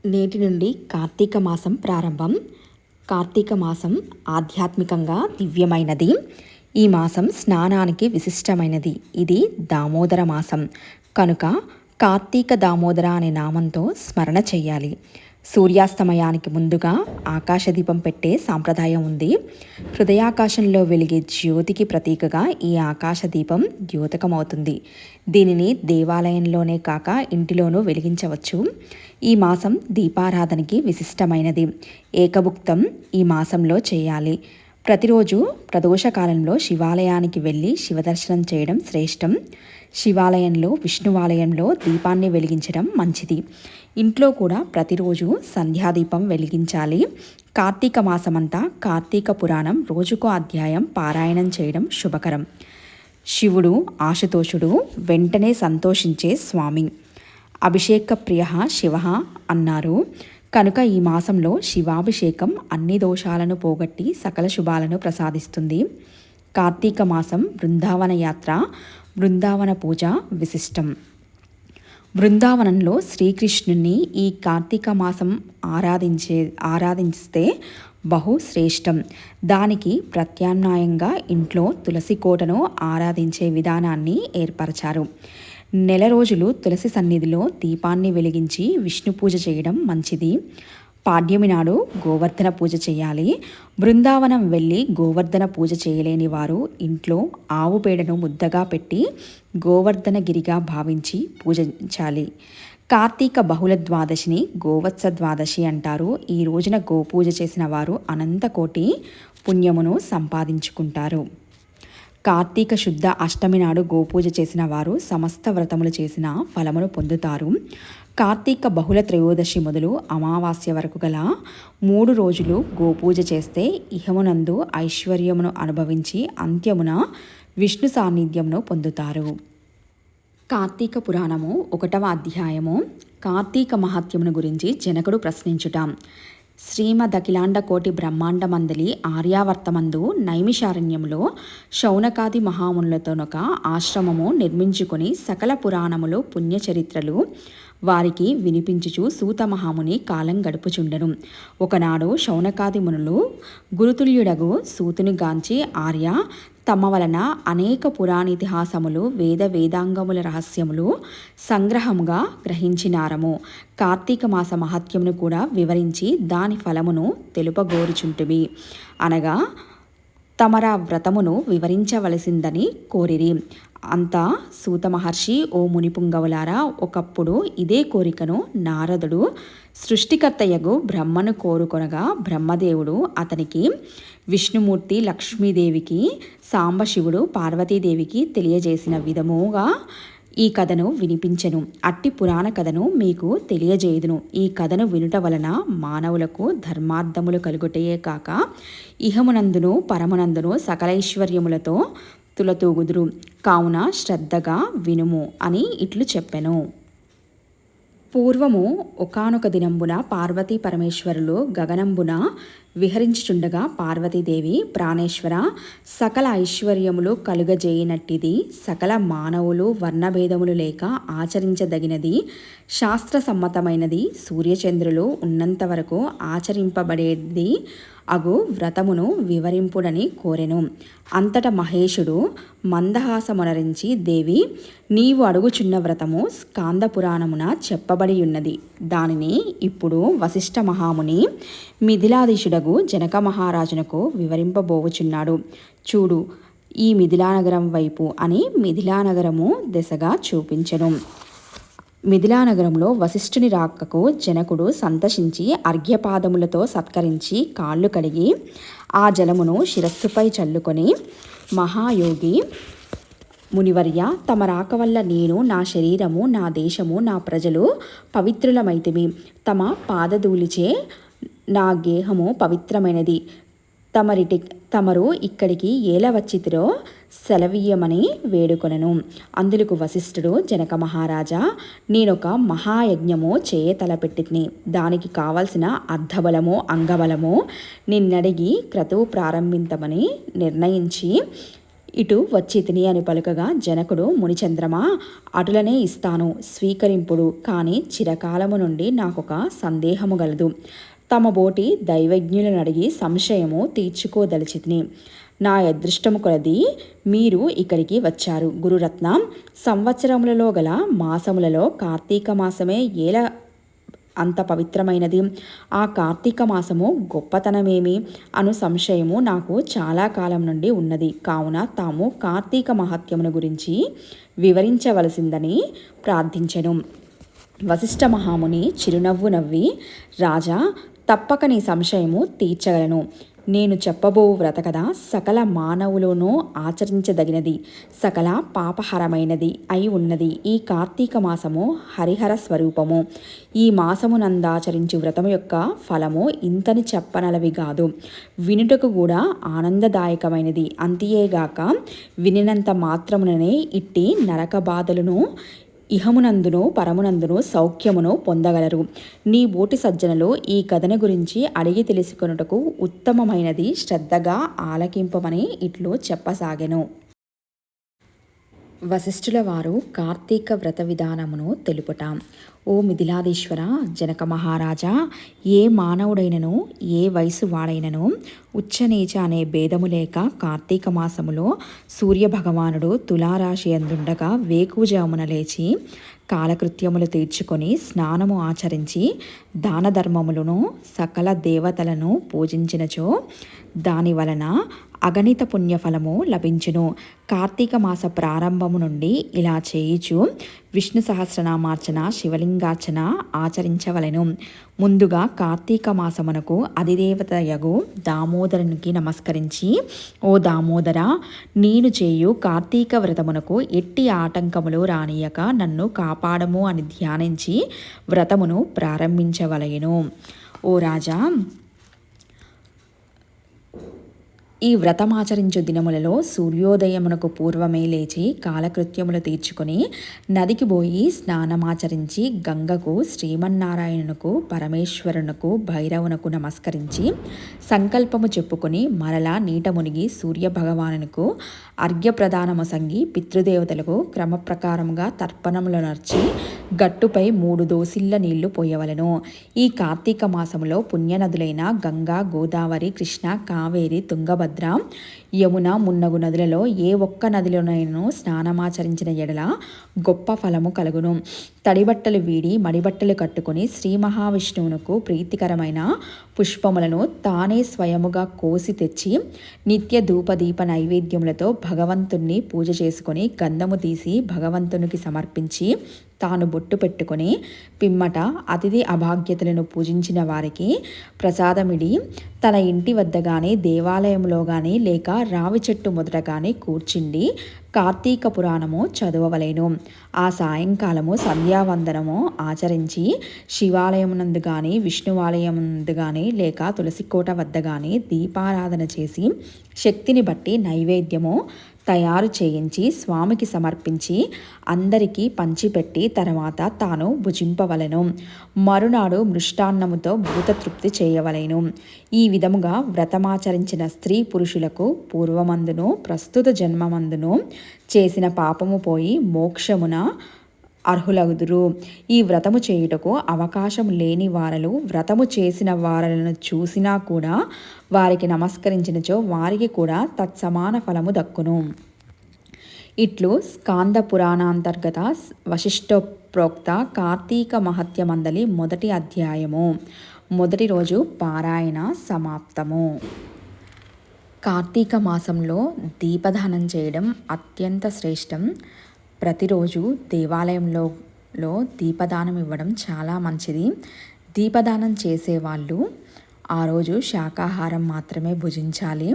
నేటి నుండి కార్తీక మాసం ప్రారంభం. కార్తీక మాసం ఆధ్యాత్మికంగా దివ్యమైనది. ఈ మాసం స్నానానికి విశిష్టమైనది. ఇది దామోదర మాసం కనుక కార్తీక దామోదర అనే నామంతో స్మరణ చేయాలి. సూర్యాస్తమయానికి ముందుగా ఆకాశదీపం పెట్టే సాంప్రదాయం ఉంది. హృదయాకాశంలో వెలిగే జ్యోతికి ప్రతీకగా ఈ ఆకాశదీపం ద్యోతకమవుతుంది. దీనిని దేవాలయంలోనే కాక ఇంటిలోనూ వెలిగించవచ్చు. ఈ మాసం దీపారాధనకి విశిష్టమైనది. ఏకభుక్తం ఈ మాసంలో చేయాలి. ప్రతిరోజు ప్రదోషకాలంలో శివాలయానికి వెళ్ళి శివదర్శనం చేయడం శ్రేష్టం. శివాలయంలో, విష్ణువాలయంలో దీపాన్ని వెలిగించడం మంచిది. ఇంట్లో కూడా ప్రతిరోజు సంధ్యాదీపం వెలిగించాలి. కార్తీక మాసమంతా కార్తీక పురాణం రోజుకో అధ్యాయం పారాయణం చేయడం శుభకరం. శివుడు ఆశుతోషుడు, వెంటనే సంతోషించే స్వామి. అభిషేక ప్రియ శివ అన్నారు కనుక ఈ మాసంలో శివాభిషేకం అన్ని దోషాలను పోగొట్టి సకల శుభాలను ప్రసాదిస్తుంది. కార్తీక మాసం బృందావన యాత్ర, బృందావన పూజ విశిష్టం. బృందావనంలో శ్రీకృష్ణుని ఈ కార్తీక మాసం ఆరాధిస్తే బహు శ్రేష్టం. దానికి ప్రత్యామ్నాయంగా ఇంట్లో తులసి కోటను ఆరాధించే విధానాన్ని ఏర్పరచారు. నెల రోజులు తులసి సన్నిధిలో దీపాన్ని వెలిగించి విష్ణు పూజ చేయడం మంచిది. పాడ్యమి నాడు గోవర్ధన పూజ చేయాలి. బృందావనం వెళ్ళి గోవర్ధన పూజ చేయలేని వారు ఇంట్లో ఆవు పేడను ముద్దగా పెట్టి గోవర్ధన గిరిగా భావించి పూజించాలి. కార్తీక బహుళ ద్వాదశిని గోవత్స ద్వాదశి అంటారు. ఈ రోజున గోపూజ చేసిన వారు అనంతకోటి పుణ్యమును సంపాదించుకుంటారు. కార్తీక శుద్ధ అష్టమి నాడు గోపూజ చేసిన వారు సమస్త వ్రతములు చేసిన ఫలమును పొందుతారు. కార్తీక బహుళ త్రయోదశి మొదలు అమావాస్య వరకు గల 3 రోజులు గోపూజ చేస్తే ఇహమునందు ఐశ్వర్యమును అనుభవించి అంత్యమున విష్ణు సాన్నిధ్యమును పొందుతారు. కార్తీక పురాణము 1వ అధ్యాయము. కార్తీక మహాత్మ్యమును గురించి జనకుడు ప్రశ్నించుట. శ్రీమదఖిలాండ కోటి బ్రహ్మాండమందలి ఆర్యావర్తమందు నైమిషారణ్యములో శౌనకాది మహామునులతోనొక ఆశ్రమము నిర్మించుకొని సకల పురాణములు పుణ్యచరిత్రలు వారికి వినిపించుచు సూత మహాముని కాలం గడుపుచుండెను. ఒకనాడు శౌనకాది మునులు గురుతుల్యుడగు సూతుని గాంచి ఆర్య, తమ వలన అనేక పురాణితిహాసములు వేదాంగముల రహస్యములు సంగ్రహముగా గ్రహించినారము. కార్తీక మాస మహత్యమును కూడా వివరించి దాని ఫలమును తెలుపగోరుచుంటిమి. అనగా తమరా వ్రతమును వివరించవలసిందని కోరిరి. అంతా సూత మహర్షి, ఓ మునిపుంగవులారా, ఒకప్పుడు ఇదే కోరికను నారదుడు సృష్టికర్తయగు బ్రహ్మను కోరుకొనగా బ్రహ్మదేవుడు అతనికి విష్ణుమూర్తి, లక్ష్మీదేవికి, సాంబశివుడు పార్వతీదేవికి తెలియజేసిన విధముగా ఈ కథను వినిపించెను. అట్టి పురాణ కథను మీకు తెలియజేయుదును. ఈ కథను వినుట వలన మానవులకు ధర్మార్థములు కలుగుటయే కాక ఇహమునందును పరమునందును సకలైశ్వర్యములతో తులతూగుదురు. కావున శ్రద్ధగా వినుము అని ఇట్లు చెప్పెను. పూర్వము ఒకానొక దినంబున పార్వతీ పరమేశ్వరులు గగనంబున విహరించుచుండగా పార్వతీదేవి, ప్రాణేశ్వర, సకల ఐశ్వర్యములు కలుగజేయనట్టిది సకల మానవులు వర్ణభేదములు లేక ఆచరించదగినది, శాస్త్రసమ్మతమైనది, సూర్యచంద్రులు ఉన్నంత వరకు ఆచరింపబడేది అగు వ్రతమును వివరింపుడని కోరెను. అంతట మహేశుడు మందహాసమునరించి, దేవి, నీవు అడుగుచున్న వ్రతము స్కాంద పురాణమున చెప్పబడియున్నది. దానిని ఇప్పుడు వశిష్ఠ మహాముని మిథిలాధీశుడగు జనక మహారాజునకు వివరింపబోవుచున్నాడు. చూడు ఈ మిథిలానగరం వైపు అని మిథిలానగరము దిశగా చూపించెను. మిథిలానగరంలో వశిష్ఠుని రాకకు జనకుడు సంతసించి అర్ఘ్యపాదములతో సత్కరించి కాళ్ళు కడిగి ఆ జలమును శిరస్సుపై చల్లుకొని, మహాయోగి మునివర్య, తమ రాక వల్ల నేను, నా శరీరము, నా దేశము, నా ప్రజలు పవిత్రులమైతిమి. తమ పాదధూళిచే నా గేహము పవిత్రమైనది. తమరు ఇక్కడికి ఏల వచ్చితిరో సెలవీయమని వేడుకొనెను. అందులకు వశిష్ఠుడు, జనక మహారాజా, నేనొక మహాయజ్ఞము చేయ తలపెట్టిని. దానికి కావలసిన అర్ధబలము, అంగబలము నిన్నడిగి క్రతువు ప్రారంభించమని నిర్ణయించి ఇటు వచ్చి తిని అని పలుకగా జనకుడు, మునిచంద్రమా, అటులనే ఇస్తాను స్వీకరింపుడు. కానీ చిరకాలము నుండి నాకొక సందేహము గలదు. తమ బోటి దైవజ్ఞులను అడిగి సంశయము తీర్చుకోదలిచితిని. నా అదృష్టము కొలది మీరు ఇక్కడికి వచ్చారు గురురత్న. సంవత్సరములలో గల మాసములలో కార్తీక మాసమే ఏల అంత పవిత్రమైనది? ఆ కార్తీక మాసము గొప్పతనమేమి అను సంశయము నాకు చాలా కాలం నుండి ఉన్నది. కావున తాము కార్తీక మహత్యమును గురించి వివరించవలసిందని ప్రార్థించెను. వశిష్ఠ మహాముని చిరునవ్వు నవ్వి, రాజా, తప్పక నీ సంశయము తీర్చగలను. నేను చెప్పబోవు వ్రత కథ సకల మానవులను ఆచరించదగినది, సకల పాపహరమైనది అయి ఉన్నది. ఈ కార్తీక మాసము హరిహర స్వరూపము. ఈ మాసమునందాచరించు వ్రతము యొక్క ఫలము ఇంతని చెప్పనలవి కాదు, వినుటకు కూడా ఆనందదాయకమైనది. అంతియేగాక వినినంత మాత్రముననే ఇట్టి నరక బాధలను ఇహమునందును పరమునందును సౌఖ్యమును పొందగలరు. నీ బోటి సజ్జనులు ఈ కథను గురించి అడిగి తెలుసుకొనుటకు ఉత్తమమైనది శ్రద్ధగా ఆలకింపమని ఇట్లు చెప్పసాగెను. వశిష్ఠుల వారు కార్తీక వ్రత విధానమును తెలుపుట. ఓ మిథిలాధీశ్వర, జనక మహారాజా, ఏ మానవుడైనను ఏ వయసు వాడైనను ఉచ్చనీచ అనే భేదము లేక కార్తీక మాసములో సూర్యభగవానుడు తులారాశి అందుండగా వేకువజామున లేచి కాలకృత్యములు తీర్చుకొని స్నానము ఆచరించి దాన ధర్మములను సకల దేవతలను పూజించినచో దాని వలన అగణిత పుణ్యఫలము లభించును. కార్తీక మాస ప్రారంభము నుండి ఇలా చేయుచు విష్ణు సహస్రనామార్చన, శివలింగార్చన ఆచరించవలెను. ముందుగా కార్తీక మాసమునకు అధిదేవతయగు దామోదరునికి నమస్కరించి, ఓ దామోదర, నేను చేయు కార్తీక వ్రతమునకు ఎట్టి ఆటంకములు రానియక నన్ను కాపాడము అని ధ్యానించి వ్రతమును ప్రారంభించవలెను. ఓ రాజా, ఈ వ్రతమాచరించు దినములలో సూర్యోదయమునకు పూర్వమే లేచి కాలకృత్యములు తీర్చుకొని నదికి పోయి స్నానమాచరించి గంగకు, శ్రీమన్నారాయణునకు, పరమేశ్వరునకు, భైరవునకు నమస్కరించి సంకల్పము చెప్పుకొని మరలా నీట మునిగి సూర్యభగవానునకు అర్ఘ్యప్రదానము సంగి పితృదేవతలకు క్రమప్రకారముగా తర్పణములు నర్చి గట్టుపై 3 దోసిళ్ల నీళ్లు పోయవలెను. ఈ కార్తీక మాసములో పుణ్యనదులైన గంగా, గోదావరి, కృష్ణ, కావేరి, తుంగభద్ర, యమున మున్నగు నదులలో ఏ ఒక్క నదిలోనైనా స్నానమాచరించిన ఎడల గొప్ప ఫలము కలుగును. తడిబట్టలు వీడి మడిబట్టలు కట్టుకొని శ్రీ మహావిష్ణువునకు ప్రీతికరమైన పుష్పములను తానే స్వయముగా కోసి తెచ్చి నిత్య ధూపదీప నైవేద్యములతో భగవంతుణ్ణి పూజ చేసుకొని గంధము తీసి భగవంతునికి సమర్పించి తాను బొట్టు పెట్టుకొని పిమ్మట అతిథి అభాగ్యతలను పూజించిన వారికి ప్రసాదమిడి తన ఇంటి వద్ద కానీ దేవాలయంలో కానీ లేక రావి చెట్టు మొదట కానీ కూర్చుండి కార్తీక పురాణము చదవవలేను. ఆ సాయంకాలము సంధ్యావందనము ఆచరించి శివాలయమునందు కానీ విష్ణువాలయమునందు కానీ లేక తులసికోట వద్ద కానీ దీపారాధన చేసి శక్తిని బట్టి నైవేద్యము తయారు చేయించి స్వామికి సమర్పించి అందరికీ పంచిపెట్టి తర్వాత తాను భుజింపవలెను. మరునాడు మృష్టాన్నముతో భూతతృప్తి చేయవలెను. ఈ విధముగా వ్రతమాచరించిన స్త్రీ పురుషులకు పూర్వమందును ప్రస్తుత జన్మమందును చేసిన పాపము పోయి మోక్షమున అర్హులగుదురు. ఈ వ్రతము చేయుటకు అవకాశం లేని వారలు వ్రతము చేసిన వారలను చూసినా కూడా వారికి నమస్కరించినచో వారికి కూడా తత్సమాన ఫలము దక్కును. ఇట్లు స్కాంద పురాణాంతర్గత వశిష్ఠోప్రోక్త కార్తీక మహత్యమందలి మొదటి అధ్యాయము. మొదటి రోజు పారాయణ సమాప్తము. కార్తీక మాసంలో దీపదానం చేయడం అత్యంత శ్రేష్టం. ప్రతిరోజు దేవాలయంలో దీపదానం ఇవ్వడం చాలా మంచిది. దీపదానం చేసేవాళ్ళు ఆ రోజు శాకాహారం మాత్రమే భుజించాలి.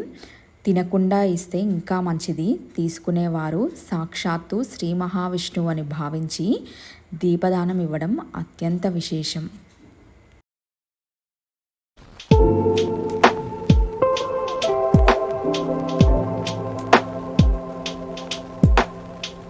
తినకుండా ఇస్తే ఇంకా మంచిది. తీసుకునేవారు సాక్షాత్తు శ్రీ మహావిష్ణువు అని భావించి దీపదానం ఇవ్వడం అత్యంత విశేషం.